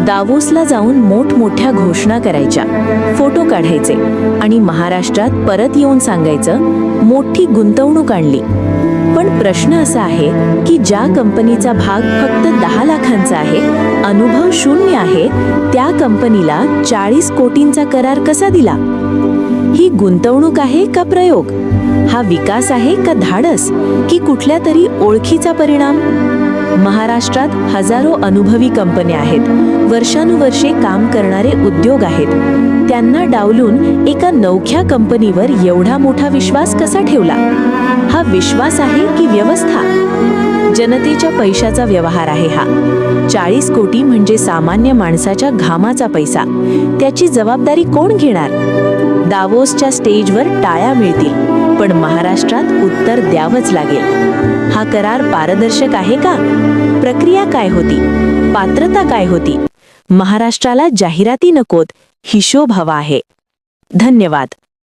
दावोसला जाऊन मोठमोठ्या घोषणा करायच्या, फोटो काढायचे आणि महाराष्ट्रात परत येऊन सांगायचं मोठी गुंतवणूक आणली. पण प्रश्न असा आहे की ज्या कंपनीचा भाग फक्त 10 लाखांचा आहे, अनुभव शून्य आहे, त्या कंपनीला 40 कोटींचा करार कसा दिला? ही गुंतवणूक आहे का प्रयोग? हा विकास आहे का धाडस की कुठल्या तरी ओळखीचा परिणाम? महाराष्ट्रात हजारो अनुभवी कंपन्या आहेत, वर्षानुवर्षे काम करणारे उद्योग आहेत. त्यांना डावलून एका नवख्या कंपनीवर एवढा मोठा विश्वास कसा ठेवला? हा विश्वास आहे की व्यवस्था? जनतेच्या पैशाचा व्यवहार आहे हा. 40 कोटी म्हणजे सामान्य माणसाच्या घामाचा पैसा. त्याची जबाबदारी कोण घेणार? दावोसच्या स्टेजवर टाळ्या मिळतील, पण महाराष्ट्रात उत्तर द्यावंच लागेल. हा करार पारदर्शक आहे का? प्रक्रिया काय होती? पात्रता काय होती? महाराष्ट्राला जाहिराती नकोत, हिशोब हवा आहे. धन्यवाद.